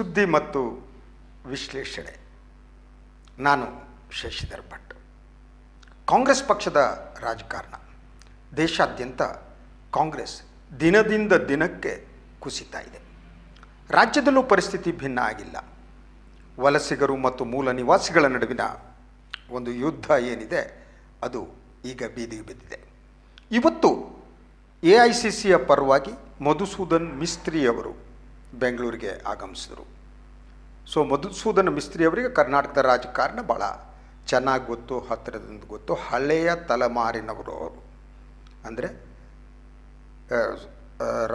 ಸುದ್ದಿ ಮತ್ತು ವಿಶ್ಲೇಷಣೆ. ನಾನು ಶಶಿಧರ್ ಭಟ್. ಕಾಂಗ್ರೆಸ್ ಪಕ್ಷದ ರಾಜಕಾರಣ. ದೇಶಾದ್ಯಂತ ಕಾಂಗ್ರೆಸ್ ದಿನದಿಂದ ದಿನಕ್ಕೆ ಕುಸಿತಾ ಇದೆ. ರಾಜ್ಯದಲ್ಲೂ ಪರಿಸ್ಥಿತಿ ಭಿನ್ನ ಆಗಿಲ್ಲ. ವಲಸಿಗರು ಮತ್ತು ಮೂಲ ನಿವಾಸಿಗಳ ನಡುವಿನ ಒಂದು ಯುದ್ಧ ಏನಿದೆ ಅದು ಈಗ ಬೀದಿಗೆ ಬಿದ್ದಿದೆ. ಇವತ್ತು AICCಯ ಪರವಾಗಿ ಮಧುಸೂದನ್ ಮಿಸ್ತ್ರಿ ಅವರು ಬೆಂಗಳೂರಿಗೆ ಆಗಮಿಸಿದರು. ಮಧುಸೂದನ್ ಮಿಸ್ತ್ರಿ ಅವರಿಗೆ ಕರ್ನಾಟಕದ ರಾಜಕಾರಣ ಭಾಳ ಚೆನ್ನಾಗಿ ಗೊತ್ತು, ಹತ್ತಿರದಿಂದ ಗೊತ್ತು. ಹಳೆಯ ತಲೆಮಾರಿನವರು ಅವರು. ಅಂದರೆ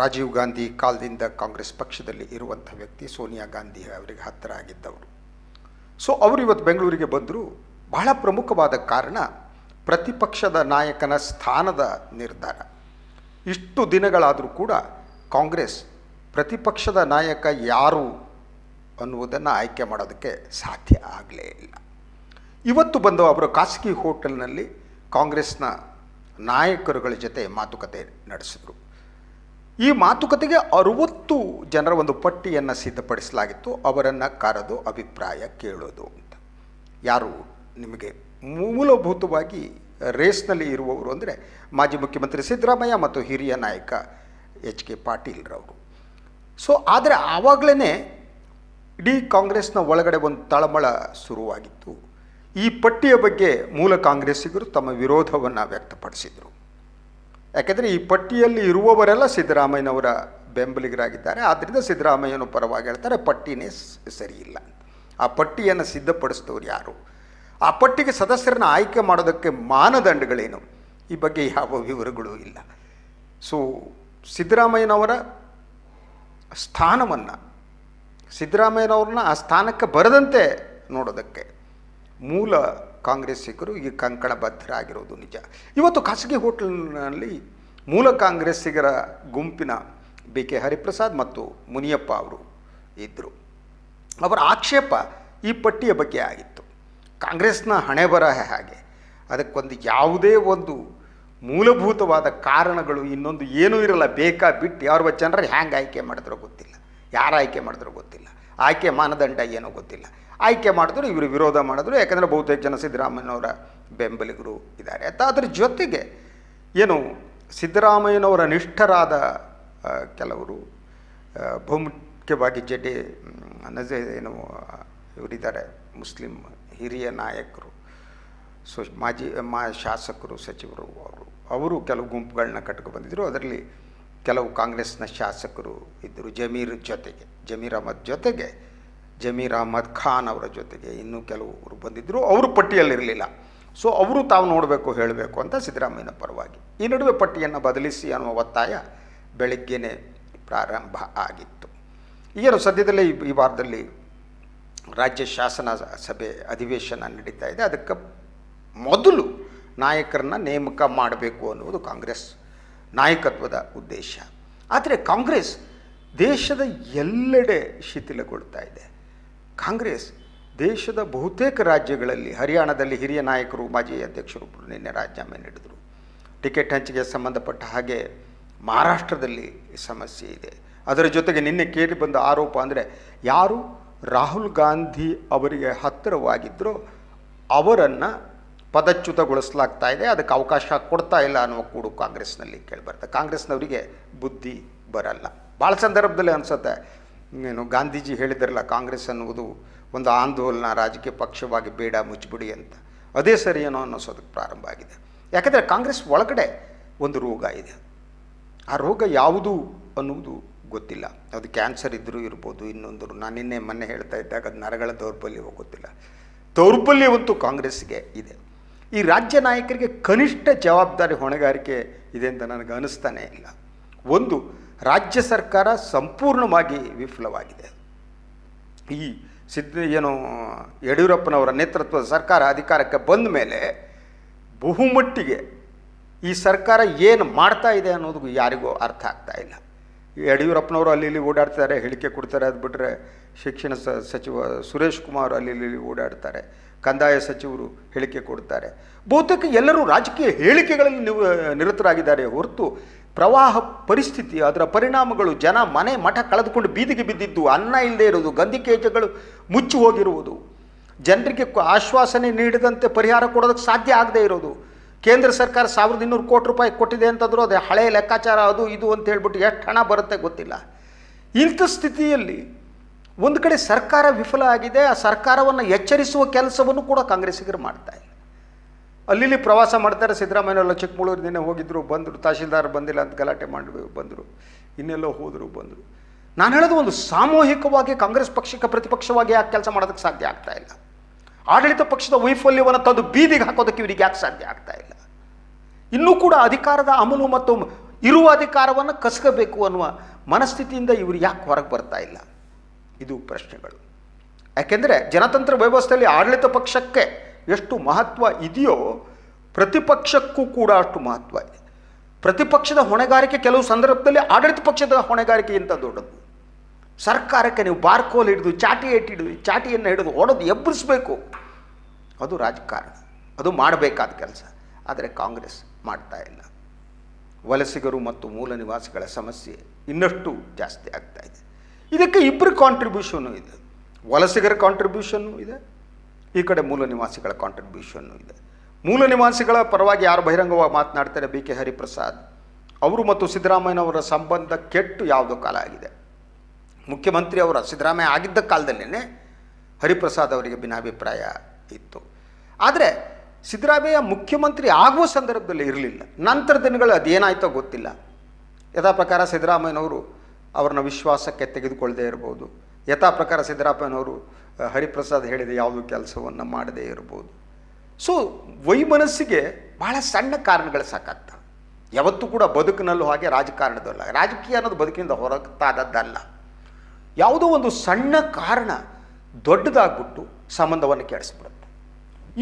ರಾಜೀವ್ ಗಾಂಧಿ ಕಾಲದಿಂದ ಕಾಂಗ್ರೆಸ್ ಪಕ್ಷದಲ್ಲಿ ಇರುವಂಥ ವ್ಯಕ್ತಿ. ಸೋನಿಯಾ ಗಾಂಧಿ ಅವರಿಗೆ ಹತ್ತಿರ ಆಗಿದ್ದವರು. ಅವರು ಇವತ್ತು ಬೆಂಗಳೂರಿಗೆ ಬಂದರು. ಬಹಳ ಪ್ರಮುಖವಾದ ಕಾರಣ ಪ್ರತಿಪಕ್ಷದ ನಾಯಕನ ಸ್ಥಾನದ ನಿರ್ಧಾರ. ಇಷ್ಟು ದಿನಗಳಾದರೂ ಕೂಡ ಕಾಂಗ್ರೆಸ್ ಪ್ರತಿಪಕ್ಷದ ನಾಯಕ ಯಾರು ಅನ್ನುವುದನ್ನು ಆಯ್ಕೆ ಮಾಡೋದಕ್ಕೆ ಸಾಧ್ಯ ಆಗಲೇ ಇಲ್ಲ. ಇವತ್ತು ಬಂದು ಅವರು ಖಾಸಗಿ ಹೋಟೆಲ್ನಲ್ಲಿ ಕಾಂಗ್ರೆಸ್ನ ನಾಯಕರುಗಳ ಜೊತೆ ಮಾತುಕತೆ ನಡೆಸಿದರು. ಈ ಮಾತುಕತೆಗೆ 60 ಜನರ ಒಂದು ಪಟ್ಟಿಯನ್ನು ಸಿದ್ಧಪಡಿಸಲಾಗಿತ್ತು. ಅವರನ್ನು ಕರೆದು ಅಭಿಪ್ರಾಯ ಕೇಳೋದು ಅಂತ. ಯಾರು ನಿಮಗೆ ಮೂಲಭೂತವಾಗಿ ರೇಸ್ನಲ್ಲಿ ಇರುವವರು ಅಂದರೆ ಮಾಜಿ ಮುಖ್ಯಮಂತ್ರಿ ಸಿದ್ದರಾಮಯ್ಯ ಮತ್ತು ಹಿರಿಯ ನಾಯಕ HK ಪಾಟೀಲ್ರವರು. ಆದರೆ ಆವಾಗಲೇ ಇಡೀ ಕಾಂಗ್ರೆಸ್ನ ಒಳಗಡೆ ಒಂದು ತಳಮಳ ಶುರುವಾಗಿತ್ತು. ಈ ಪಟ್ಟಿಯ ಬಗ್ಗೆ ಮೂಲ ಕಾಂಗ್ರೆಸ್ಸಿಗರು ತಮ್ಮ ವಿರೋಧವನ್ನು ವ್ಯಕ್ತಪಡಿಸಿದರು. ಯಾಕೆಂದರೆ ಈ ಪಟ್ಟಿಯಲ್ಲಿ ಇರುವವರೆಲ್ಲ ಸಿದ್ದರಾಮಯ್ಯನವರ ಬೆಂಬಲಿಗರಾಗಿದ್ದಾರೆ. ಆದ್ದರಿಂದ ಸಿದ್ದರಾಮಯ್ಯನ ಪರವಾಗಿ ಹೇಳ್ತಾರೆ ಪಟ್ಟಿನೇ ಸರಿಯಿಲ್ಲ. ಆ ಪಟ್ಟಿಯನ್ನು ಸಿದ್ಧಪಡಿಸಿದವರು ಯಾರು, ಆ ಪಟ್ಟಿಗೆ ಸದಸ್ಯರನ್ನು ಆಯ್ಕೆ ಮಾಡೋದಕ್ಕೆ ಮಾನದಂಡಗಳೇನು, ಈ ಬಗ್ಗೆ ಯಾವ ವಿವರಗಳೂ ಇಲ್ಲ. ಸಿದ್ದರಾಮಯ್ಯನವರ ಸ್ಥಾನವನ್ನು, ಸಿದ್ದರಾಮಯ್ಯನವ್ರನ್ನ ಆ ಸ್ಥಾನಕ್ಕೆ ಬರದಂತೆ ನೋಡೋದಕ್ಕೆ ಮೂಲ ಕಾಂಗ್ರೆಸ್ಸಿಗರು ಈ ಕಂಕಣಬದ್ಧರಾಗಿರೋದು ನಿಜ. ಇವತ್ತು ಖಾಸಗಿ ಹೋಟೆಲ್ನಲ್ಲಿ ಮೂಲ ಕಾಂಗ್ರೆಸ್ಸಿಗರ ಗುಂಪಿನ BK ಹರಿಪ್ರಸಾದ್ ಮತ್ತು ಮುನಿಯಪ್ಪ ಅವರು ಇದ್ದರು. ಅವರ ಆಕ್ಷೇಪ ಈ ಪಟ್ಟಿಯ ಬಗ್ಗೆ ಆಗಿತ್ತು. ಕಾಂಗ್ರೆಸ್ನ ಹಣೆಬರಹ ಹಾಗೆ, ಅದಕ್ಕೊಂದು ಯಾವುದೇ ಒಂದು ಮೂಲಭೂತವಾದ ಕಾರಣಗಳು ಇನ್ನೊಂದು ಏನೂ ಇರಲ್ಲ. ಬೇಕಾ ಬಿಟ್ಟು ಯಾರು ಜನರು ಹ್ಯಾಂಗೆ ಆಯ್ಕೆ ಮಾಡಿದ್ರೋ ಗೊತ್ತಿಲ್ಲ, ಯಾರು ಆಯ್ಕೆ ಮಾಡಿದ್ರೋ ಗೊತ್ತಿಲ್ಲ, ಆಯ್ಕೆ ಮಾನದಂಡ ಏನೋ ಗೊತ್ತಿಲ್ಲ. ಆಯ್ಕೆ ಮಾಡಿದ್ರು, ಇವರು ವಿರೋಧ ಮಾಡಿದ್ರು. ಯಾಕಂದರೆ ಬಹುತೇಕ ಜನ ಸಿದ್ದರಾಮಯ್ಯನವರ ಬೆಂಬಲಿಗರು ಇದ್ದಾರೆ ಅಂತ. ಅದರ ಜೊತೆಗೆ ಏನು ಸಿದ್ದರಾಮಯ್ಯನವರ ನಿಷ್ಠರಾದ ಕೆಲವರು, ಬಹುಮುಖ್ಯವಾಗಿ ಏನು ಇವರಿದ್ದಾರೆ ಮುಸ್ಲಿಂ ಹಿರಿಯ ನಾಯಕರು, ಮಾಜಿ ಶಾಸಕರು, ಸಚಿವರು, ಅವರು ಕೆಲವು ಗುಂಪುಗಳನ್ನ ಕಟ್ಕೊಂಡು ಅದರಲ್ಲಿ ಕೆಲವು ಕಾಂಗ್ರೆಸ್ನ ಶಾಸಕರು ಇದ್ದರು. ಜಮೀರ್ ಅಹಮದ್ ಖಾನ್ ಅವರ ಜೊತೆಗೆ ಇನ್ನೂ ಕೆಲವರು ಬಂದಿದ್ದರು. ಅವರು ಪಟ್ಟಿಯಲ್ಲಿರಲಿಲ್ಲ. ಅವರು ತಾವು ನೋಡಬೇಕು, ಹೇಳಬೇಕು ಅಂತ ಸಿದ್ದರಾಮಯ್ಯನ ಪರವಾಗಿ. ಈ ನಡುವೆ ಪಟ್ಟಿಯನ್ನು ಬದಲಿಸಿ ಅನ್ನುವ ಒತ್ತಾಯ ಬೆಳಗ್ಗೆನೇ ಪ್ರಾರಂಭ ಆಗಿತ್ತು. ಈಗೇನು ಸದ್ಯದಲ್ಲೇ ಈ ವಾರದಲ್ಲಿ ರಾಜ್ಯ ಶಾಸನ ಸಭೆ ಅಧಿವೇಶನ ನಡೀತಾ ಇದೆ. ಅದಕ್ಕೆ ಮೊದಲು ನಾಯಕರನ್ನ ನೇಮಕ ಮಾಡಬೇಕು ಅನ್ನುವುದು ಕಾಂಗ್ರೆಸ್ ನಾಯಕತ್ವದ ಉದ್ದೇಶ. ಆದರೆ ಕಾಂಗ್ರೆಸ್ ದೇಶದ ಎಲ್ಲೆಡೆ ಶಿಥಿಲಗೊಳ್ತಾ ಇದೆ. ಕಾಂಗ್ರೆಸ್ ದೇಶದ ಬಹುತೇಕ ರಾಜ್ಯಗಳಲ್ಲಿ, ಹರಿಯಾಣದಲ್ಲಿ ಹಿರಿಯ ನಾಯಕರು, ಮಾಜಿ ಅಧ್ಯಕ್ಷರು ನಿನ್ನೆ ರಾಜೀನಾಮೆ ನೀಡಿದರು. ಟಿಕೆಟ್ ಹಂಚಿಕೆ ಸಂಬಂಧಪಟ್ಟ ಹಾಗೆ ಮಹಾರಾಷ್ಟ್ರದಲ್ಲಿ ಸಮಸ್ಯೆ ಇದೆ. ಅದರ ಜೊತೆಗೆ ನಿನ್ನೆ ಕೇಳಿ ಬಂದ ಆರೋಪ ಅಂದರೆ ಯಾರು ರಾಹುಲ್ ಗಾಂಧಿ ಅವರಿಗೆ ಹತ್ತಿರವಾಗಿದ್ದರೋ ಅವರನ್ನು ಪದಚ್ಯುತಗೊಳಿಸಲಾಗ್ತಾ ಇದೆ. ಅದಕ್ಕೆ ಅವಕಾಶ ಕೊಡ್ತಾ ಇಲ್ಲ ಅನ್ನುವ ಕೂಡು ಕಾಂಗ್ರೆಸ್ನಲ್ಲಿ ಕೇಳಿಬರ್ತದೆ. ಕಾಂಗ್ರೆಸ್ನವರಿಗೆ ಬುದ್ಧಿ ಬರಲ್ಲ. ಭಾಳ ಸಂದರ್ಭದಲ್ಲಿ ಅನಿಸುತ್ತೆ, ಏನು ಗಾಂಧೀಜಿ ಹೇಳಿದ್ರಲ್ಲ, ಕಾಂಗ್ರೆಸ್ ಅನ್ನುವುದು ಒಂದು ಆಂದೋಲನ, ರಾಜಕೀಯ ಪಕ್ಷವಾಗಿ ಬೇಡ, ಮುಚ್ಚಿಬಿಡಿ ಅಂತ. ಅದೇ ಸರಿ ಏನೋ ಅನ್ನಿಸೋದಕ್ಕೆ ಪ್ರಾರಂಭ ಆಗಿದೆ. ಯಾಕಂದರೆ ಕಾಂಗ್ರೆಸ್ ಒಳಗಡೆ ಒಂದು ರೋಗ ಇದೆ. ಆ ರೋಗ ಯಾವುದು ಅನ್ನುವುದು ಗೊತ್ತಿಲ್ಲ. ಅದು ಕ್ಯಾನ್ಸರ್ ಇದ್ದರೂ ಇರ್ಬೋದು, ಇನ್ನೊಂದು ನಾನು ಮೊನ್ನೆ ಹೇಳ್ತಾ ಇದ್ದಾಗ ಅದು ನರಗಳ ದೌರ್ಬಲ್ಯವೋ ಗೊತ್ತಿಲ್ಲ. ದೌರ್ಬಲ್ಯವಂತೂ ಕಾಂಗ್ರೆಸ್ಗೆ ಇದೆ. ಈ ರಾಜ್ಯ ನಾಯಕರಿಗೆ ಕನಿಷ್ಠ ಜವಾಬ್ದಾರಿ, ಹೊಣೆಗಾರಿಕೆ ಇದೆ ಅಂತ ನನಗೆ ಅನ್ನಿಸ್ತಾನೇ ಇಲ್ಲ. ಒಂದು, ರಾಜ್ಯ ಸರ್ಕಾರ ಸಂಪೂರ್ಣವಾಗಿ ವಿಫಲವಾಗಿದೆ. ಈ ಯಡಿಯೂರಪ್ಪನವರ ನೇತೃತ್ವದ ಸರ್ಕಾರ ಅಧಿಕಾರಕ್ಕೆ ಬಂದ ಮೇಲೆ ಬಹುಮಟ್ಟಿಗೆ ಈ ಸರ್ಕಾರ ಏನು ಮಾಡ್ತಾ ಇದೆ ಅನ್ನೋದು ಯಾರಿಗೂ ಅರ್ಥ ಆಗ್ತಾ ಇಲ್ಲ. ಯಡಿಯೂರಪ್ಪನವರು ಅಲ್ಲಿ ಇಲ್ಲಿ ಓಡಾಡ್ತಾರೆ, ಹೇಳಿಕೆ ಕೊಡ್ತಾರೆ. ಅದು ಬಿಟ್ಟರೆ ಶಿಕ್ಷಣ ಸಚಿವ ಸುರೇಶ್ ಕುಮಾರ್ ಅಲ್ಲಿ ಇಲ್ಲಿ ಓಡಾಡ್ತಾರೆ, ಕಂದಾಯ ಸಚಿವರು ಹೇಳಿಕೆ ಕೊಡ್ತಾರೆ. ಬಹುತೇಕ ಎಲ್ಲರೂ ರಾಜಕೀಯ ಹೇಳಿಕೆಗಳಲ್ಲಿ ನಿರತರಾಗಿದ್ದಾರೆ ಹೊರತು ಪ್ರವಾಹ ಪರಿಸ್ಥಿತಿ, ಅದರ ಪರಿಣಾಮಗಳು, ಜನ ಮನೆ ಮಠ ಕಳೆದುಕೊಂಡು ಬೀದಿಗೆ ಬಿದ್ದಿದ್ದು, ಅನ್ನ ಇಲ್ಲದೆ ಇರುವುದು, ಗಂಧಿಕೇಜಗಳು ಮುಚ್ಚಿ ಹೋಗಿರುವುದು, ಜನರಿಗೆ ಆಶ್ವಾಸನೆ ನೀಡಿದಂತೆ ಪರಿಹಾರ ಕೊಡೋದಕ್ಕೆ ಸಾಧ್ಯ ಆಗದೇ ಇರೋದು, ಕೇಂದ್ರ ಸರ್ಕಾರ 1200 ಕೋಟಿ ರೂಪಾಯಿ ಕೊಟ್ಟಿದೆ ಅಂತಂದರೂ ಅದು ಹಳೆಯ ಲೆಕ್ಕಾಚಾರ, ಅದು ಇದು ಅಂತ ಹೇಳ್ಬಿಟ್ಟು ಎಷ್ಟು ಹಣ ಬರುತ್ತೆ ಗೊತ್ತಿಲ್ಲ. ಇಂಥ ಸ್ಥಿತಿಯಲ್ಲಿ ಒಂದು ಕಡೆ ಸರ್ಕಾರ ವಿಫಲ ಆಗಿದೆ. ಆ ಸರ್ಕಾರವನ್ನು ಎಚ್ಚರಿಸುವ ಕೆಲಸವನ್ನು ಕೂಡ ಕಾಂಗ್ರೆಸ್ಸಿಗರು ಮಾಡ್ತಾ ಇಲ್ಲ. ಅಲ್ಲಿ ಪ್ರವಾಸ ಮಾಡ್ತಾರೆ. ಸಿದ್ದರಾಮಯ್ಯನವರೆಲ್ಲ ಚಿಕ್ಕಮಗಳೂರು ದಿನ ಹೋಗಿದ್ದರು, ಬಂದರು, ತಹಶೀಲ್ದಾರ್ ಬಂದಿಲ್ಲ ಅಂತ ಗಲಾಟೆ ಮಾಡಿ ಬಂದರು, ಇನ್ನೆಲ್ಲೋ ಹೋದರು ಬಂದರು. ನಾನು ಹೇಳೋದು, ಒಂದು ಸಾಮೂಹಿಕವಾಗಿ ಕಾಂಗ್ರೆಸ್ ಪಕ್ಷಕ್ಕೆ ಪ್ರತಿಪಕ್ಷವಾಗಿ ಯಾಕೆ ಕೆಲಸ ಮಾಡೋದಕ್ಕೆ ಸಾಧ್ಯ ಆಗ್ತಾ ಇಲ್ಲ? ಆಡಳಿತ ಪಕ್ಷದ ವೈಫಲ್ಯವನ್ನು ತಂದು ಬೀದಿಗೆ ಹಾಕೋದಕ್ಕೆ ಇವರಿಗೆ ಯಾಕೆ ಸಾಧ್ಯ ಆಗ್ತಾ ಇಲ್ಲ? ಇನ್ನೂ ಕೂಡ ಅಧಿಕಾರದ ಅಮಲು ಮತ್ತು ಇರುವ ಅಧಿಕಾರವನ್ನು ಕಸ್ಕೋಬೇಕು ಅನ್ನುವ ಮನಸ್ಥಿತಿಯಿಂದ ಇವರು ಯಾಕೆ ಹೊರಗೆ ಬರ್ತಾ ಇಲ್ಲ? ಇದು ಪ್ರಶ್ನೆಗಳು. ಯಾಕೆಂದರೆ ಜನತಂತ್ರ ವ್ಯವಸ್ಥೆಯಲ್ಲಿ ಆಡಳಿತ ಪಕ್ಷಕ್ಕೆ ಎಷ್ಟು ಮಹತ್ವ ಇದೆಯೋ ಪ್ರತಿಪಕ್ಷಕ್ಕೂ ಕೂಡ ಅಷ್ಟು ಮಹತ್ವ ಇದೆ. ಪ್ರತಿಪಕ್ಷದ ಹೊಣೆಗಾರಿಕೆ ಕೆಲವು ಸಂದರ್ಭದಲ್ಲಿ ಆಡಳಿತ ಪಕ್ಷದ ಹೊಣೆಗಾರಿಕೆಗಿಂತ ದೊಡ್ಡದು. ಸರ್ಕಾರಕ್ಕೆ ನೀವು ಬಾರ್ಕೋಲ್ ಹಿಡಿದು ಚಾಟಿಯನ್ನು ಹಿಡಿದು ಹೊಡೆದು ಎಬ್ಬರಿಸಬೇಕು, ಅದು ರಾಜಕಾರಣ, ಅದು ಮಾಡಬೇಕಾದ ಕೆಲಸ. ಆದರೆ ಕಾಂಗ್ರೆಸ್ ಮಾಡ್ತಾ ಇಲ್ಲ. ವಲಸಿಗರು ಮತ್ತು ಮೂಲ ನಿವಾಸಿಗಳ ಸಮಸ್ಯೆ ಇನ್ನಷ್ಟು ಜಾಸ್ತಿ ಆಗ್ತಾ ಇದೆ. ಇದಕ್ಕೆ ಇಬ್ಬರು ಕಾಂಟ್ರಿಬ್ಯೂಷನ್ನು ಇದೆ. ವಲಸಿಗರ ಕಾಂಟ್ರಿಬ್ಯೂಷನ್ನು ಇದೆ, ಈ ಕಡೆ ಮೂಲ ನಿವಾಸಿಗಳ ಕಾಂಟ್ರಿಬ್ಯೂಷನ್ನು ಇದೆ. ಮೂಲ ನಿವಾಸಿಗಳ ಪರವಾಗಿ ಯಾರು ಬಹಿರಂಗವಾಗಿ ಮಾತನಾಡ್ತಾರೆ, ಬಿ ಕೆ ಹರಿಪ್ರಸಾದ್ ಅವರು ಮತ್ತು ಸಿದ್ದರಾಮಯ್ಯನವರ ಸಂಬಂಧ ಕೆಟ್ಟು ಯಾವುದೋ ಕಾಲ ಆಗಿದೆ. ಮುಖ್ಯಮಂತ್ರಿ ಅವರ ಸಿದ್ದರಾಮಯ್ಯ ಆಗಿದ್ದ ಕಾಲದಲ್ಲೇ ಹರಿಪ್ರಸಾದ್ ಅವರಿಗೆ ಭಿನ್ನಾಭಿಪ್ರಾಯ ಇತ್ತು. ಆದರೆ ಸಿದ್ದರಾಮಯ್ಯ ಮುಖ್ಯಮಂತ್ರಿ ಆಗುವ ಸಂದರ್ಭದಲ್ಲಿ ಇರಲಿಲ್ಲ. ನಂತರ ದಿನಗಳು ಅದೇನಾಯ್ತೋ ಗೊತ್ತಿಲ್ಲ. ಯಥಾ ಪ್ರಕಾರ ಸಿದ್ದರಾಮಯ್ಯನವರು ಅವ್ರನ್ನ ವಿಶ್ವಾಸಕ್ಕೆ ತೆಗೆದುಕೊಳ್ಳದೇ ಇರ್ಬೋದು. ಯಥಾ ಪ್ರಕಾರ ಸಿದ್ದರಾಮಯ್ಯನವರು ಹರಿಪ್ರಸಾದ್ ಹೇಳಿದ ಯಾವುದೋ ಕೆಲಸವನ್ನು ಮಾಡದೇ ಇರ್ಬೋದು. ಸೊ ವೈಮನಸ್ಸಿಗೆ ಬಹಳ ಸಣ್ಣ ಕಾರಣಗಳು ಸಾಕಾಗ್ತವೆ. ಯಾವತ್ತೂ ಕೂಡ ಬದುಕಿನಲ್ಲೂ ಹಾಗೆ ರಾಜಕಾರಣದಲ್ಲ. ರಾಜಕೀಯ ಅನ್ನೋದು ಬದುಕಿನಿಂದ ಹೊರತಾದದ್ದಲ್ಲ. ಯಾವುದೋ ಒಂದು ಸಣ್ಣ ಕಾರಣ ದೊಡ್ಡದಾಗ್ಬಿಟ್ಟು ಸಂಬಂಧವನ್ನು ಕೆಡಿಸ್ಬಿಡುತ್ತೆ.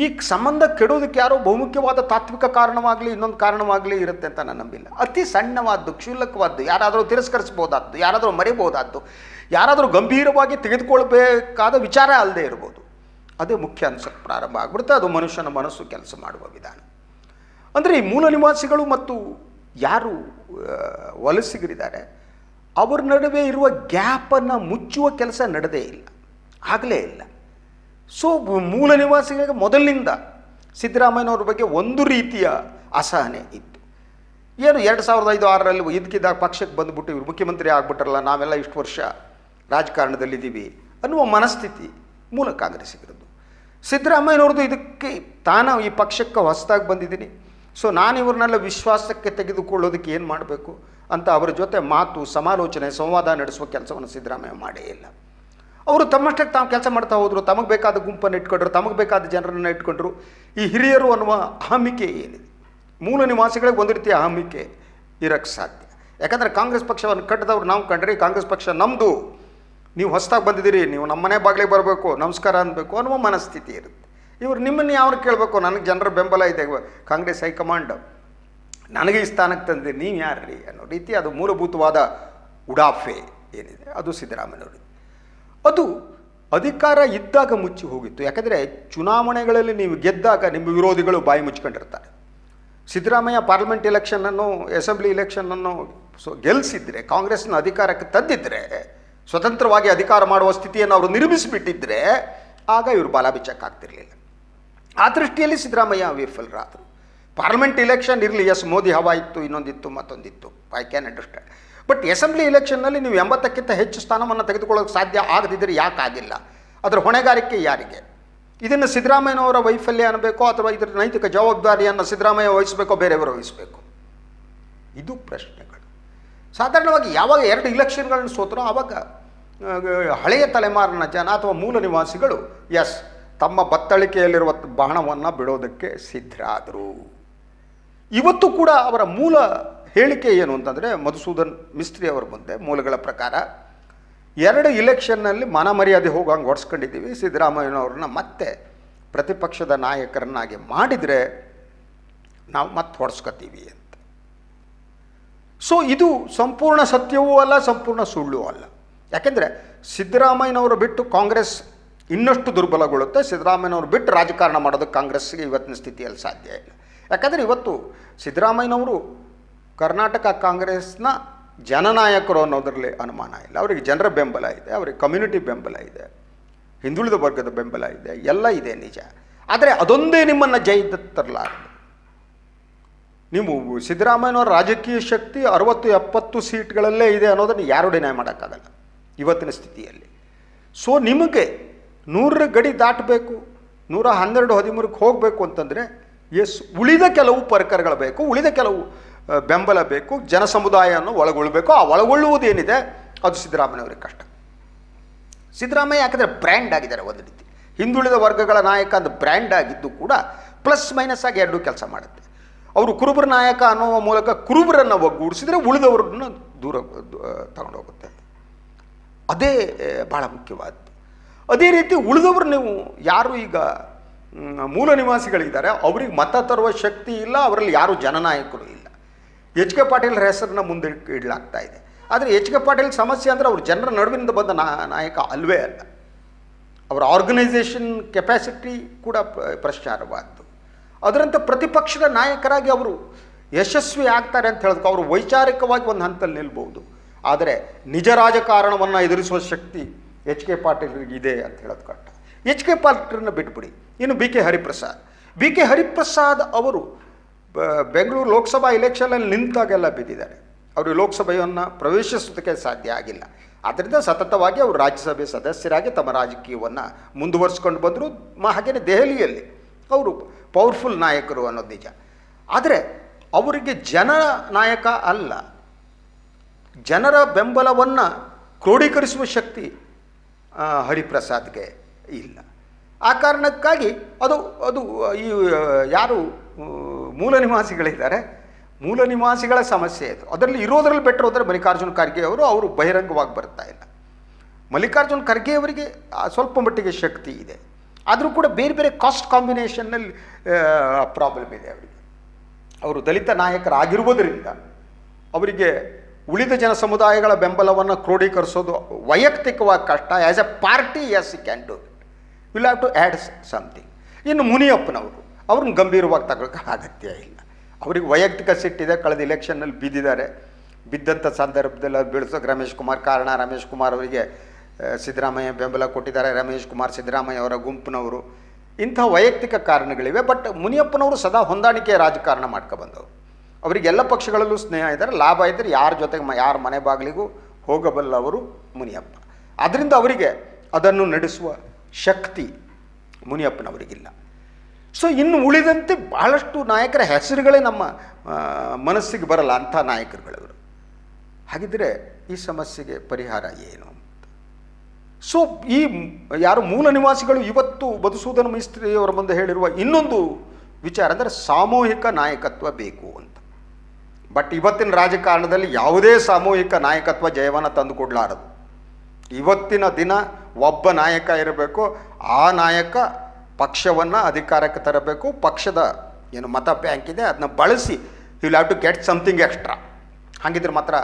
ಈ ಸಂಬಂಧ ಕೆಡೋದಕ್ಕೆ ಯಾರೋ ಬಹುಮುಖ್ಯವಾದ ತಾತ್ವಿಕ ಕಾರಣವಾಗಲಿ ಇನ್ನೊಂದು ಕಾರಣವಾಗಲಿ ಇರುತ್ತೆ ಅಂತ ನಾನು ನಂಬಿಲ್ಲ. ಅತಿ ಸಣ್ಣವಾದ್ದು, ಕ್ಷುಲ್ಲಕವಾದ್ದು, ಯಾರಾದರೂ ತಿರಸ್ಕರಿಸ್ಬೋದಾದ್ದು, ಯಾರಾದರೂ ಮರಿಬೋದಾದ್ದು, ಯಾರಾದರೂ ಗಂಭೀರವಾಗಿ ತೆಗೆದುಕೊಳ್ಬೇಕಾದ ವಿಚಾರ ಅಲ್ಲದೆ ಇರ್ಬೋದು. ಅದೇ ಮುಖ್ಯ ಅನ್ಸಕ್ಕೆ ಪ್ರಾರಂಭ ಆಗ್ಬಿಡುತ್ತೆ. ಅದು ಮನುಷ್ಯನ ಮನಸ್ಸು ಕೆಲಸ ಮಾಡುವ ವಿಧಾನ. ಅಂದರೆ ಈ ಮೂಲ ನಿವಾಸಿಗಳು ಮತ್ತು ಯಾರು ವಲಸಿಗರಿದ್ದಾರೆ ಅವ್ರ ನಡುವೆ ಇರುವ ಗ್ಯಾಪನ್ನು ಮುಚ್ಚುವ ಕೆಲಸ ನಡೆದೇ ಇಲ್ಲ, ಆಗಲೇ ಇಲ್ಲ. ಸೊ ಮೂಲ ನಿವಾಸಿಗಳಿಗೆ ಮೊದಲಿನಿಂದ ಸಿದ್ದರಾಮಯ್ಯನವ್ರ ಬಗ್ಗೆ ಒಂದು ರೀತಿಯ ಅಸಹನೆ ಇತ್ತು. ಏನು 2005-6ರಲ್ಲಿ ಇದಕ್ಕಿದ್ದಾಗ ಪಕ್ಷಕ್ಕೆ ಬಂದುಬಿಟ್ಟು ಇವರು ಮುಖ್ಯಮಂತ್ರಿ ಆಗ್ಬಿಟ್ರಲ್ಲ, ನಾವೆಲ್ಲ ಇಷ್ಟು ವರ್ಷ ರಾಜಕಾರಣದಲ್ಲಿದ್ದೀವಿ ಅನ್ನುವ ಮನಸ್ಥಿತಿ ಮೂಲ ಕಾಂಗ್ರೆಸ್ಸಿಗರದ್ದು. ಸಿದ್ದರಾಮಯ್ಯನವ್ರದ್ದು ಇದಕ್ಕೆ ತಾನು ಈ ಪಕ್ಷಕ್ಕೆ ಹೊಸದಾಗಿ ಬಂದಿದ್ದೀನಿ, ಸೊ ನಾನು ಇವ್ರನ್ನೆಲ್ಲ ವಿಶ್ವಾಸಕ್ಕೆ ತೆಗೆದುಕೊಳ್ಳೋದಕ್ಕೆ ಏನು ಮಾಡಬೇಕು ಅಂತ ಅವರ ಜೊತೆ ಮಾತು, ಸಮಾಲೋಚನೆ, ಸಂವಾದ ನಡೆಸುವ ಕೆಲಸವನ್ನು ಸಿದ್ದರಾಮಯ್ಯ ಮಾಡೇ ಇಲ್ಲ. ಅವರು ತಮ್ಮಷ್ಟಕ್ಕೆ ತಾವು ಕೆಲಸ ಮಾಡ್ತಾ ಹೋದರು. ತಮಗೆ ಬೇಕಾದ ಗುಂಪನ್ನು ಇಟ್ಕೊಂಡ್ರು, ತಮಗೆ ಬೇಕಾದ ಜನರನ್ನು ಇಟ್ಕೊಂಡ್ರು. ಈ ಹಿರಿಯರು ಅನ್ನುವ ಅಹಮಿಕೆ ಏನಿದೆ, ಮೂಲ ನಿವಾಸಿಗಳಿಗೆ ಒಂದು ರೀತಿಯ ಅಹಮಿಕೆ ಇರೋಕ್ಕೆ ಸಾಧ್ಯ. ಯಾಕಂದರೆ ಕಾಂಗ್ರೆಸ್ ಪಕ್ಷವನ್ನು ಕಟ್ಟಿದವ್ರು ನಾವು ಕಂಡ್ರೆ ಕಾಂಗ್ರೆಸ್ ಪಕ್ಷ ನಮ್ಮದು, ನೀವು ಹೊಸದಾಗಿ ಬಂದಿದ್ದೀರಿ, ನೀವು ನಮ್ಮ ಮನೆ ಬಾಗಿಲಿಗೆ ಬರಬೇಕು, ನಮಸ್ಕಾರ ಅನ್ನಬೇಕು ಅನ್ನುವ ಮನಸ್ಥಿತಿ ಇರುತ್ತೆ. ಇವರು ನಿಮ್ಮನ್ನು ಯಾರು ಕೇಳಬೇಕು, ನನಗೆ ಜನರ ಬೆಂಬಲ ಇದೆ, ಕಾಂಗ್ರೆಸ್ ಹೈಕಮಾಂಡ್ ನನಗೆ ಈ ಸ್ಥಾನಕ್ಕೆ ತಂದೆ, ನೀವು ಯಾರ್ರಿ ಅನ್ನೋ ರೀತಿ ಅದು ಮೂಲಭೂತವಾದ ಉಡಾಫೆ ಏನಿದೆ ಅದು ಸಿದ್ದರಾಮಯ್ಯನವರು. ಅದು ಅಧಿಕಾರ ಇದ್ದಾಗ ಮುಚ್ಚಿ ಹೋಗಿತ್ತು. ಯಾಕಂದರೆ ಚುನಾವಣೆಗಳಲ್ಲಿ ನೀವು ಗೆದ್ದಾಗ ನಿಮ್ಮ ವಿರೋಧಿಗಳು ಬಾಯಿ ಮುಚ್ಕೊಂಡಿರ್ತಾರೆ. ಸಿದ್ದರಾಮಯ್ಯ ಪಾರ್ಲಿಮೆಂಟ್ ಎಲೆಕ್ಷನನ್ನು, ಅಸೆಂಬ್ಲಿ ಎಲೆಕ್ಷನನ್ನು ಗೆಲ್ಲಿಸಿದ್ರೆ, ಕಾಂಗ್ರೆಸ್ನ ಅಧಿಕಾರಕ್ಕೆ ತಂದಿದ್ದರೆ, ಸ್ವತಂತ್ರವಾಗಿ ಅಧಿಕಾರ ಮಾಡುವ ಸ್ಥಿತಿಯನ್ನು ಅವರು ನಿರ್ಮಿಸಿಬಿಟ್ಟಿದ್ದರೆ ಆಗ ಇವರು ಬಾಲ ಬಿಚ್ಚಕ್ಕಾಗ್ತಿರಲಿಲ್ಲ. ಆ ದೃಷ್ಟಿಯಲ್ಲಿ ಸಿದ್ದರಾಮಯ್ಯ ವಿಫಲರಾದರು. ಪಾರ್ಲಿಮೆಂಟ್ ಎಲೆಕ್ಷನ್ ಇರಲಿ, ಎಸ್ ಮೋದಿ ಹವಾ ಇತ್ತು, ಇನ್ನೊಂದಿತ್ತು ಮತ್ತೊಂದಿತ್ತು, I can understand. But assembly ಎಲೆಕ್ಷನ್ನಲ್ಲಿ ನೀವು 80ಕ್ಕಿಂತ ಹೆಚ್ಚು ಸ್ಥಾನವನ್ನು ತೆಗೆದುಕೊಳ್ಳೋಕೆ ಸಾಧ್ಯ ಆಗದಿದ್ದರೆ ಯಾಕಾಗಿಲ್ಲ? ಅದರ ಹೊಣೆಗಾರಿಕೆ ಯಾರಿಗೆ? ಇದನ್ನು ಸಿದ್ದರಾಮಯ್ಯನವರ ವೈಫಲ್ಯ ಅನ್ನಬೇಕೋ ಅಥವಾ ಇದರ ನೈತಿಕ ಜವಾಬ್ದಾರಿಯನ್ನು ಸಿದ್ದರಾಮಯ್ಯ ವಹಿಸಬೇಕೋ ಬೇರೆಯವರು ವಹಿಸಬೇಕು? ಇದು ಪ್ರಶ್ನೆಗಳು. ಸಾಧಾರಣವಾಗಿ ಯಾವಾಗ 2 ಇಲೆಕ್ಷನ್ಗಳನ್ನು ಸೋತರೋ ಆವಾಗ ಹಳೆಯ ತಲೆಮಾರಿನ ಜನ ಅಥವಾ ಮೂಲ ನಿವಾಸಿಗಳು ಎಸ್ ತಮ್ಮ ಬತ್ತಳಿಕೆಯಲ್ಲಿರುವ ಬಾಣವನ್ನು ಬಿಡೋದಕ್ಕೆ ಸಿದ್ಧರಾದರು. ಇವತ್ತು ಕೂಡ ಅವರ ಮೂಲ ಹೇಳಿಕೆ ಏನು ಅಂತಂದರೆ, ಮಧುಸೂದನ್ ಮಿಸ್ತ್ರಿ ಅವರ ಮುಂದೆ ಮೂಲಗಳ ಪ್ರಕಾರ 2 ಇಲೆಕ್ಷನ್ನಲ್ಲಿ ಮಾನ ಮರ್ಯಾದೆ ಹೋಗಂಗೆ ಹೊಡ್ಸ್ಕೊಂಡಿದ್ದೀವಿ, ಸಿದ್ದರಾಮಯ್ಯನವ್ರನ್ನ ಮತ್ತೆ ಪ್ರತಿಪಕ್ಷದ ನಾಯಕರನ್ನಾಗಿ ಮಾಡಿದರೆ ನಾವು ಮತ್ತೆ ಹೊಡ್ಸ್ಕೊತೀವಿ ಅಂತ. ಸೊ ಇದು ಸಂಪೂರ್ಣ ಸತ್ಯವೂ ಅಲ್ಲ, ಸಂಪೂರ್ಣ ಸುಳ್ಳು ಅಲ್ಲ. ಯಾಕೆಂದರೆ ಸಿದ್ದರಾಮಯ್ಯನವರು ಬಿಟ್ಟು ಕಾಂಗ್ರೆಸ್ ಇನ್ನಷ್ಟು ದುರ್ಬಲಗೊಳ್ಳುತ್ತೆ. ಸಿದ್ದರಾಮಯ್ಯನವರು ಬಿಟ್ಟು ರಾಜಕಾರಣ ಮಾಡೋದಕ್ಕೆ ಕಾಂಗ್ರೆಸ್ಸಿಗೆ ಇವತ್ತಿನ ಸ್ಥಿತಿಯಲ್ಲಿ ಸಾಧ್ಯ ಇಲ್ಲ. ಯಾಕಂದರೆ ಇವತ್ತು ಸಿದ್ದರಾಮಯ್ಯನವರು ಕರ್ನಾಟಕ ಕಾಂಗ್ರೆಸ್ನ ಜನನಾಯಕರು ಅನ್ನೋದರಲ್ಲಿ ಅನುಮಾನ ಇಲ್ಲ. ಅವರಿಗೆ ಜನರ ಬೆಂಬಲ ಇದೆ, ಅವರಿಗೆ ಕಮ್ಯುನಿಟಿ ಬೆಂಬಲ ಇದೆ, ಹಿಂದುಳಿದ ವರ್ಗದ ಬೆಂಬಲ ಇದೆ, ಎಲ್ಲ ಇದೆ ನಿಜ. ಆದರೆ ಅದೊಂದೇ ನಿಮ್ಮನ್ನು ಜಯ ತರಲಾರದು. ನೀವು ಸಿದ್ದರಾಮಯ್ಯನವರ ರಾಜಕೀಯ ಶಕ್ತಿ 60-70 ಸೀಟ್ಗಳಲ್ಲೇ ಇದೆ ಅನ್ನೋದನ್ನು ಯಾರೂ ಡಿನೈ ಮಾಡೋಕ್ಕಾಗಲ್ಲ ಇವತ್ತಿನ ಸ್ಥಿತಿಯಲ್ಲಿ. ಸೊ ನಿಮಗೆ 100 ಗಡಿ ದಾಟಬೇಕು, 112-13ಕ್ಕೆ ಹೋಗಬೇಕು ಅಂತಂದರೆ ಉಳಿದ ಕೆಲವು ಪರಿಕರಗಳು ಬೇಕು, ಉಳಿದ ಕೆಲವು ಬೆಂಬಲ ಬೇಕು, ಜನಸಮುದಾಯವನ್ನು ಒಳಗೊಳ್ಳಬೇಕು. ಆ ಒಳಗೊಳ್ಳುವುದೇನಿದೆ ಅದು ಸಿದ್ದರಾಮಯ್ಯವ್ರಿಗೆ ಕಷ್ಟ. ಸಿದ್ದರಾಮಯ್ಯ ಯಾಕಂದರೆ ಬ್ರ್ಯಾಂಡ್ ಆಗಿದ್ದಾರೆ, ಒಂದು ರೀತಿ ಹಿಂದುಳಿದ ವರ್ಗಗಳ ನಾಯಕ ಅಂತ ಬ್ರ್ಯಾಂಡ್ ಆಗಿದ್ದು ಕೂಡ ಪ್ಲಸ್ ಮೈನಸ್ ಆಗಿ ಎರಡೂ ಕೆಲಸ ಮಾಡುತ್ತೆ. ಅವರು ಕುರುಬರ ನಾಯಕ ಅನ್ನುವ ಮೂಲಕ ಕುರುಬರನ್ನು ಒಗ್ಗೂಡಿಸಿದರೆ ಉಳಿದವರನ್ನು ದೂರ ತಗೊಂಡೋಗುತ್ತೆ. ಅದೇ ಭಾಳ ಮುಖ್ಯವಾದ್ದು. ಅದೇ ರೀತಿ ಉಳಿದವರು ನೀವು ಯಾರು ಈಗ ಮೂಲ ನಿವಾಸಿಗಳಿದ್ದಾರೆ ಅವರಿಗೆ ಮತ ತರುವ ಶಕ್ತಿ ಇಲ್ಲ, ಅವರಲ್ಲಿ ಯಾರೂ ಜನನಾಯಕರು ಇಲ್ಲ. ಎಚ್ ಕೆ ಪಾಟೀಲ್ ಹೆಸರನ್ನ ಮುಂದೆ ಇಡಲಾಗ್ತಾ ಇದೆ. ಆದರೆ ಎಚ್ ಕೆ ಪಾಟೀಲ್ ಸಮಸ್ಯೆ ಅಂದರೆ ಅವರು ಜನರ ನಡುವಿನಿಂದ ಬಂದ ನಾಯಕ ಅಲ್ವೇ ಅಲ್ಲ. ಅವರ ಆರ್ಗನೈಸೇಷನ್ ಕೆಪಾಸಿಟಿ ಕೂಡ ಪ್ರಶ್ನಾರ್ಹವಾದ್ದು. ಅದರಂತೆ ಪ್ರತಿಪಕ್ಷದ ನಾಯಕರಾಗಿ ಅವರು ಯಶಸ್ವಿ ಆಗ್ತಾರೆ ಅಂತ ಹೇಳಿದ್ರೆ ಅವರು ವೈಚಾರಿಕವಾಗಿ ಒಂದು ಹಂತಲ್ಲಿ ನಿಲ್ಬೋದು. ಆದರೆ ನಿಜ ರಾಜಕಾರಣವನ್ನು ಎದುರಿಸುವ ಶಕ್ತಿ ಎಚ್ ಕೆ ಪಾಟೀಲ್ರಿಗಿದೆ ಅಂತ ಹೇಳೋದು ಕಷ್ಟ. ಎಚ್ ಕೆ ಪಾಟೀಲ್ರನ್ನ ಬಿಟ್ಬಿಡಿ. ಇನ್ನು ಬಿ ಕೆ ಹರಿಪ್ರಸಾದ್ ಅವರು ಬೆಂಗಳೂರು ಲೋಕಸಭಾ ಇಲೆಕ್ಷನಲ್ಲಿ ನಿಂತಾಗೆಲ್ಲ ಬಿದ್ದಿದ್ದಾರೆ. ಅವರು ಲೋಕಸಭೆಯನ್ನು ಪ್ರವೇಶಿಸೋದಕ್ಕೆ ಸಾಧ್ಯ ಆಗಿಲ್ಲ. ಆದ್ದರಿಂದ ಸತತವಾಗಿ ಅವರು ರಾಜ್ಯಸಭೆ ಸದಸ್ಯರಾಗಿ ತಮ್ಮ ರಾಜಕೀಯವನ್ನು ಮುಂದುವರಿಸ್ಕೊಂಡು ಬಂದರು. ಹಾಗೆಯೇ ದೆಹಲಿಯಲ್ಲಿ ಅವರು ಪವರ್ಫುಲ್ ನಾಯಕರು ಅನ್ನೋದು ನಿಜ. ಆದರೆ ಅವರಿಗೆ ಜನ ನಾಯಕ ಅಲ್ಲ, ಜನರ ಬೆಂಬಲವನ್ನು ಕ್ರೋಢೀಕರಿಸುವ ಶಕ್ತಿ ಹರಿಪ್ರಸಾದ್ಗೆ ಇಲ್ಲ. ಆ ಕಾರಣಕ್ಕಾಗಿ ಅದು ಈ ಯಾರು ಮೂಲ ನಿವಾಸಿಗಳಿದ್ದಾರೆ, ಮೂಲ ನಿವಾಸಿಗಳ ಸಮಸ್ಯೆ ಇದು. ಅದರಲ್ಲಿ ಇರೋದ್ರಲ್ಲಿ ಬೆಟರ್ ಹೋದರೆ ಮಲ್ಲಿಕಾರ್ಜುನ ಖರ್ಗೆ ಅವರು ಬಹಿರಂಗವಾಗಿ ಬರ್ತಾ ಇಲ್ಲ. ಮಲ್ಲಿಕಾರ್ಜುನ ಖರ್ಗೆ ಅವರಿಗೆ ಸ್ವಲ್ಪ ಮಟ್ಟಿಗೆ ಶಕ್ತಿ ಇದೆ, ಆದರೂ ಕೂಡ ಬೇರೆ ಬೇರೆ ಕಾಸ್ಟ್ ಕಾಂಬಿನೇಷನ್ನಲ್ಲಿ ಪ್ರಾಬ್ಲಮ್ ಇದೆ ಅವರಿಗೆ. ಅವರು ದಲಿತ ನಾಯಕರಾಗಿರುವುದರಿಂದ ಅವರಿಗೆ ಉಳಿದ ಜನ ಸಮುದಾಯಗಳ ಬೆಂಬಲವನ್ನು ಕ್ರೋಢೀಕರಿಸೋದು ವೈಯಕ್ತಿಕವಾಗಿ ಕಷ್ಟ. As a party as you can do it, will have to add something. ಇನ್ನು ಮುನಿಯಪ್ಪನವರು ಅವ್ರನ್ನ ಗಂಭೀರವಾಗಿ ತಗೊಳ್ಳೋಕೆ ಅಗತ್ಯ ಇಲ್ಲ. ಅವರಿಗೆ ವೈಯಕ್ತಿಕ ಸಿಟ್ಟಿದೆ, ಕಳೆದ ಇಲೆಕ್ಷನ್ನಲ್ಲಿ ಬಿದ್ದಿದ್ದಾರೆ. ಬಿದ್ದಂಥ ಸಂದರ್ಭದಲ್ಲಿ ಅದು ಬೆಳೆಸೋಕೆ ರಮೇಶ್ ಕುಮಾರ್ ಕಾರಣ. ರಮೇಶ್ ಕುಮಾರ್ ಅವರಿಗೆ ಸಿದ್ದರಾಮಯ್ಯ ಬೆಂಬಲ ಕೊಟ್ಟಿದ್ದಾರೆ, ರಮೇಶ್ ಕುಮಾರ್ ಸಿದ್ದರಾಮಯ್ಯ ಅವರ ಗುಂಪಿನವರು. ಇಂಥ ವೈಯಕ್ತಿಕ ಕಾರಣಗಳಿವೆ. ಬಟ್ ಮುನಿಯಪ್ಪನವರು ಸದಾ ಹೊಂದಾಣಿಕೆಯ ರಾಜಕಾರಣ ಮಾಡ್ಕೊಬಂದವರು. ಅವರಿಗೆ ಎಲ್ಲ ಪಕ್ಷಗಳಲ್ಲೂ ಸ್ನೇಹ ಇದ್ದಾರೆ, ಲಾಭ ಇದ್ದರೆ ಯಾರ ಜೊತೆಗೆ ಯಾರ ಮನೆ ಬಾಗಿಲಿಗೂ ಹೋಗಬಲ್ಲವರು ಮುನಿಯಪ್ಪ. ಆದ್ದರಿಂದ ಅವರಿಗೆ ಅದನ್ನು ನಡೆಸುವ ಶಕ್ತಿ ಮುನಿಯಪ್ಪನವರಿಗಿಲ್ಲ. ಸೊ ಇನ್ನು ಉಳಿದಂತೆ ಬಹಳಷ್ಟು ನಾಯಕರ ಹೆಸರುಗಳೇ ನಮ್ಮ ಮನಸ್ಸಿಗೆ ಬರಲ್ಲ, ಅಂಥ ನಾಯಕರುಗಳವರು. ಹಾಗಿದ್ದರೆ ಈ ಸಮಸ್ಯೆಗೆ ಪರಿಹಾರ ಏನು? ಸೊ ಈ ಯಾರು ಮೂಲ ನಿವಾಸಿಗಳು ಇವತ್ತು ಮಧುಸೂದನ ಮಿಸ್ತ್ರಿಯವರ ಮುಂದೆ ಹೇಳಿರುವ ಇನ್ನೊಂದು ವಿಚಾರ ಅಂದರೆ ಸಾಮೂಹಿಕ ನಾಯಕತ್ವ ಬೇಕು ಅಂತ. ಬಟ್ ಇವತ್ತಿನ ರಾಜಕಾರಣದಲ್ಲಿ ಯಾವುದೇ ಸಾಮೂಹಿಕ ನಾಯಕತ್ವ ಜಯವನ್ನು ತಂದುಕೊಡ್ಲಾರದು. ಇವತ್ತಿನ ದಿನ ಒಬ್ಬ ನಾಯಕ ಇರಬೇಕು, ಆ ನಾಯಕ ಪಕ್ಷವನ್ನು ಅಧಿಕಾರಕ್ಕೆ ತರಬೇಕು. ಪಕ್ಷದ ಏನು ಮತ ಬ್ಯಾಂಕ್ ಇದೆ ಅದನ್ನ ಬಳಸಿ you will have to get something extra. ಹಾಗಿದ್ರೆ ಮಾತ್ರ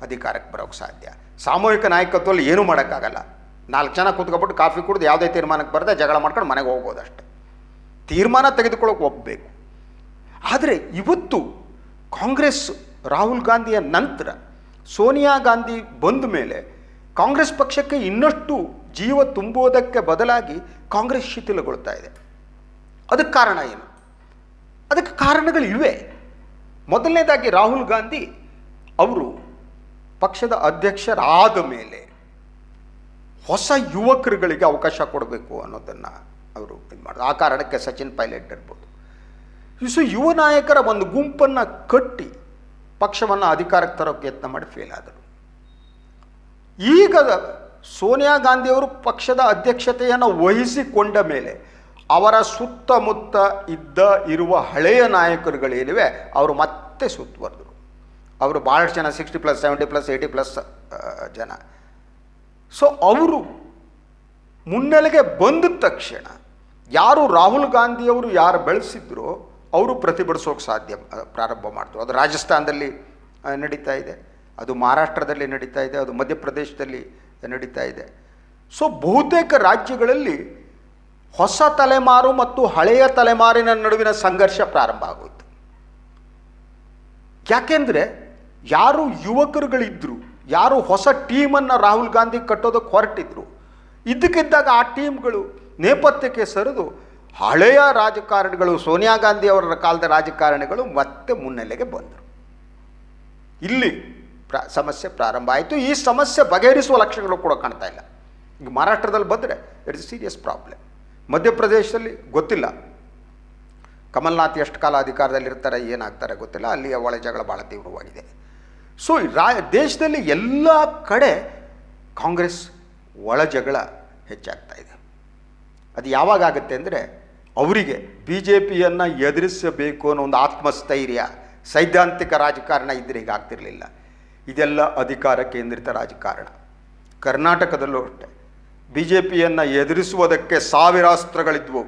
ಅಧಿಕಾರಕ್ಕೆ ಬರೋಕ್ಕೆ ಸಾಧ್ಯ. ಸಾಮೂಹಿಕ ನಾಯಕತ್ವದಲ್ಲಿ ಏನೂ ಮಾಡೋಕ್ಕಾಗಲ್ಲ. 4 ಜನ ಕೂತ್ಕೊಬಿಟ್ಟು ಕಾಫಿ ಕುಡಿದು ಯಾವುದೇ ತೀರ್ಮಾನಕ್ಕೆ ಬರದೆ ಜಗಳ ಮಾಡ್ಕೊಂಡು ಮನೆಗೆ ಹೋಗ್ಬೋದಷ್ಟೆ. ತೀರ್ಮಾನ ತೆಗೆದುಕೊಳ್ಳೋಕೆ ಒಪ್ಪಬೇಕು. ಆದರೆ ಇವತ್ತು ಕಾಂಗ್ರೆಸ್ ರಾಹುಲ್ ಗಾಂಧಿಯ ನಂತರ ಸೋನಿಯಾ ಗಾಂಧಿ ಬಂದ ಮೇಲೆ ಕಾಂಗ್ರೆಸ್ ಪಕ್ಷಕ್ಕೆ ಇನ್ನಷ್ಟು ಜೀವ ತುಂಬುವುದಕ್ಕೆ ಬದಲಾಗಿ ಕಾಂಗ್ರೆಸ್ ಶಿಥಿಲಗೊಳ್ತಾ ಇದೆ. ಅದಕ್ಕೆ ಕಾರಣ ಏನು? ಅದಕ್ಕೆ ಕಾರಣಗಳಿವೆ. ಮೊದಲನೇದಾಗಿ ರಾಹುಲ್ ಗಾಂಧಿ ಅವರು ಪಕ್ಷದ ಅಧ್ಯಕ್ಷರಾದ ಮೇಲೆ ಹೊಸ ಯುವಕರುಗಳಿಗೆ ಅವಕಾಶ ಕೊಡಬೇಕು ಅನ್ನೋದನ್ನು ಅವರು ಇದು ಮಾಡಿದ್ರು. ಆ ಕಾರಣಕ್ಕೆ ಸಚಿನ್ ಪೈಲಟ್ ಇರ್ಬೋದು. ಸೊ ಯುವ ನಾಯಕರ ಒಂದು ಗುಂಪನ್ನು ಕಟ್ಟಿ ಪಕ್ಷವನ್ನು ಅಧಿಕಾರಕ್ಕೆ ತರೋಕ್ಕೆ ಯತ್ನ ಮಾಡಿ ಫೇಲ್ ಆದರು. ಈಗ ಸೋನಿಯಾ ಗಾಂಧಿಯವರು ಪಕ್ಷದ ಅಧ್ಯಕ್ಷತೆಯನ್ನು ವಹಿಸಿಕೊಂಡ ಮೇಲೆ ಅವರ ಸುತ್ತಮುತ್ತ ಇರುವ ಹಳೆಯ ನಾಯಕರುಗಳೇನಿವೆ ಅವರು ಮತ್ತೆ ಸುತ್ತುವರೆದರು. ಅವರು ಭಾಳಷ್ಟು ಜನ 60+, 70+, 80+ ಜನ. ಸೊ ಅವರು ಮುನ್ನೆಲೆಗೆ ಬಂದ ತಕ್ಷಣ ಯಾರು ರಾಹುಲ್ ಗಾಂಧಿಯವರು ಯಾರು ಬೆಳೆಸಿದ್ರೋ ಅವರು ಪ್ರತಿಭಟಿಸೋಕೆ ಪ್ರಾರಂಭ ಮಾಡಿದ್ರು. ಅದು ರಾಜಸ್ಥಾನದಲ್ಲಿ ನಡೀತಾ ಇದೆ, ಅದು ಮಹಾರಾಷ್ಟ್ರದಲ್ಲಿ ನಡೀತಾ ಇದೆ, ಅದು ಮಧ್ಯಪ್ರದೇಶದಲ್ಲಿ ನಡೀತಾ ಇದೆ. ಸೊ ಬಹುತೇಕ ರಾಜ್ಯಗಳಲ್ಲಿ ಹೊಸ ತಲೆಮಾರು ಮತ್ತು ಹಳೆಯ ತಲೆಮಾರಿನ ನಡುವಿನ ಸಂಘರ್ಷ ಪ್ರಾರಂಭ ಆಗೋಯಿತು. ಯಾಕೆಂದರೆ ಯಾರು ಯುವಕರುಗಳಿದ್ದರು, ಯಾರು ಹೊಸ ಟೀಮನ್ನು ರಾಹುಲ್ ಗಾಂಧಿ ಕಟ್ಟೋದಕ್ಕೆ ಹೊರಟಿದ್ರು, ಇದ್ದಕ್ಕಿದ್ದಾಗ ಆ ಟೀಮ್ಗಳು ನೇಪಥ್ಯಕ್ಕೆ ಸರಿದು ಹಳೆಯ ರಾಜಕಾರಣಿಗಳು, ಸೋನಿಯಾ ಗಾಂಧಿ ಅವರ ಕಾಲದ ರಾಜಕಾರಣಿಗಳು ಮತ್ತೆ ಮುನ್ನೆಲೆಗೆ ಬಂದರು. ಇಲ್ಲಿ ಸಮಸ್ಯೆ ಪ್ರಾರಂಭ ಆಯಿತು. ಈ ಸಮಸ್ಯೆ ಬಗೆಹರಿಸುವ ಲಕ್ಷಣಗಳು ಕೂಡ ಕಾಣ್ತಾ ಇಲ್ಲ. ಈಗ ಮಹಾರಾಷ್ಟ್ರದಲ್ಲಿ ಬಂದರೆ ಇಟ್ ಇಸ್ ಸೀರಿಯಸ್ ಪ್ರಾಬ್ಲಮ್. ಮಧ್ಯಪ್ರದೇಶದಲ್ಲಿ ಗೊತ್ತಿಲ್ಲ, ಕಮಲ್ನಾಥ್ ಎಷ್ಟು ಕಾಲ ಅಧಿಕಾರದಲ್ಲಿರ್ತಾರೆ, ಏನಾಗ್ತಾರೆ ಗೊತ್ತಿಲ್ಲ. ಅಲ್ಲಿಯ ಒಳ ಜಗಳ ಭಾಳ ತೀವ್ರವಾಗಿದೆ. ಸೊ ದೇಶದಲ್ಲಿ ಎಲ್ಲ ಕಡೆ ಕಾಂಗ್ರೆಸ್ ಒಳ ಜಗಳ ಹೆಚ್ಚಾಗ್ತಾ ಇದೆ. ಅದು ಯಾವಾಗ ಆಗುತ್ತೆ ಅಂದರೆ, ಅವರಿಗೆ ಬಿ ಜೆ ಪಿಯನ್ನು ಎದುರಿಸಬೇಕು ಅನ್ನೋ ಒಂದು ಆತ್ಮಸ್ಥೈರ್ಯ, ಸೈದ್ಧಾಂತಿಕ ರಾಜಕಾರಣ ಇದ್ದರೆ ಹೀಗಾಗ್ತಿರಲಿಲ್ಲ. ಇದೆಲ್ಲ ಅಧಿಕಾರ ಕೇಂದ್ರಿತ ರಾಜಕಾರಣ. ಕರ್ನಾಟಕದಲ್ಲೂ ಅಷ್ಟೆ, ಬಿ ಜೆ ಪಿಯನ್ನು ಎದುರಿಸುವುದಕ್ಕೆ ಸಾವಿರ ಅಸ್ತ್ರಗಳಿದ್ವು,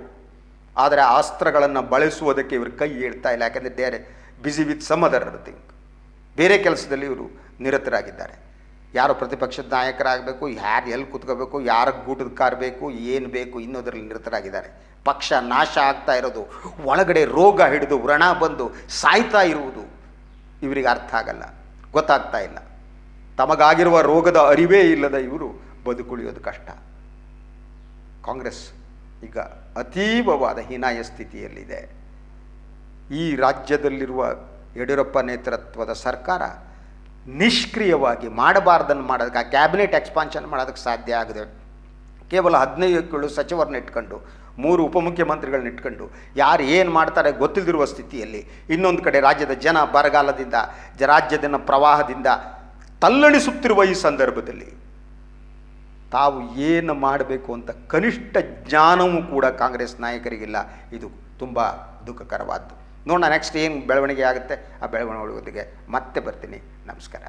ಆದರೆ ಆ ಅಸ್ತ್ರಗಳನ್ನು ಬಳಸುವುದಕ್ಕೆ ಇವರು ಕೈ ಏಳ್ತಾ ಇಲ್ಲ. ಯಾಕಂದರೆ they are busy with some other thing. ಬೇರೆ ಕೆಲಸದಲ್ಲಿ ಇವರು ನಿರತರಾಗಿದ್ದಾರೆ. ಯಾರು ಪ್ರತಿಪಕ್ಷದ ನಾಯಕರಾಗಬೇಕು, ಯಾರು ಎಲ್ಲಿ ಕೂತ್ಕೋಬೇಕು, ಯಾರ ಗೂಟದ ಕಾರ್ ಬೇಕು, ಏನು ಬೇಕು ಇನ್ನೋದರಲ್ಲಿ ನಿರತರಾಗಿದ್ದಾರೆ. ಪಕ್ಷ ನಾಶ ಆಗ್ತಾ ಇರೋದು, ಒಳಗಡೆ ರೋಗ ಹಿಡಿದು ವ್ರಣ ಬಂದು ಸಾಯ್ತಾ ಇರುವುದು ಇವರಿಗೆ ಅರ್ಥ ಆಗಲ್ಲ, ಗೊತ್ತಾಗ್ತಾ ಇಲ್ಲ. ತಮಗಾಗಿರುವ ರೋಗದ ಅರಿವೇ ಇಲ್ಲದ ಇವರು ಬದುಕುಳಿಯೋದು ಕಷ್ಟ. ಕಾಂಗ್ರೆಸ್ ಈಗ ಅತೀವವಾದ ಹೀನಾಯ ಸ್ಥಿತಿಯಲ್ಲಿದೆ. ಈ ರಾಜ್ಯದಲ್ಲಿರುವ ಯಡಿಯೂರಪ್ಪ ನೇತೃತ್ವದ ಸರ್ಕಾರ ನಿಷ್ಕ್ರಿಯವಾಗಿ ಮಾಡಬಾರ್ದನ್ನು ಮಾಡೋದಕ್ಕೆ, ಆ ಕ್ಯಾಬಿನೆಟ್ ಎಕ್ಸ್ಪಾನ್ಷನ್ ಮಾಡೋದಕ್ಕೆ ಸಾಧ್ಯ ಆಗಿದೆ. ಕೇವಲ 15 ಸಚಿವರನ್ನ ಇಟ್ಕೊಂಡು, 3 ಉಪಮುಖ್ಯಮಂತ್ರಿಗಳನ್ನ ಇಟ್ಕೊಂಡು ಯಾರು ಏನು ಮಾಡ್ತಾರೆ ಗೊತ್ತಿಲ್ಲದಿರುವ ಸ್ಥಿತಿಯಲ್ಲಿ, ಇನ್ನೊಂದು ಕಡೆ ರಾಜ್ಯದ ಜನ ಬರಗಾಲದಿಂದ, ರಾಜ್ಯದ ಪ್ರವಾಹದಿಂದ ತಲ್ಲಣಿಸುತ್ತಿರುವ ಈ ಸಂದರ್ಭದಲ್ಲಿ ತಾವು ಏನು ಮಾಡಬೇಕು ಅಂತ ಕನಿಷ್ಠ ಜ್ಞಾನವೂ ಕೂಡ ಕಾಂಗ್ರೆಸ್ ನಾಯಕರಿಗಿಲ್ಲ. ಇದು ತುಂಬ ದುಃಖಕರವಾದ್ದು. ನೋಡೋಣ ನೆಕ್ಸ್ಟ್ ಏನು ಬೆಳವಣಿಗೆ ಆಗುತ್ತೆ. ಆ ಬೆಳವಣಿಗೆಗೆ ಮತ್ತೆ ಬರ್ತೀನಿ. ನಮಸ್ಕಾರ.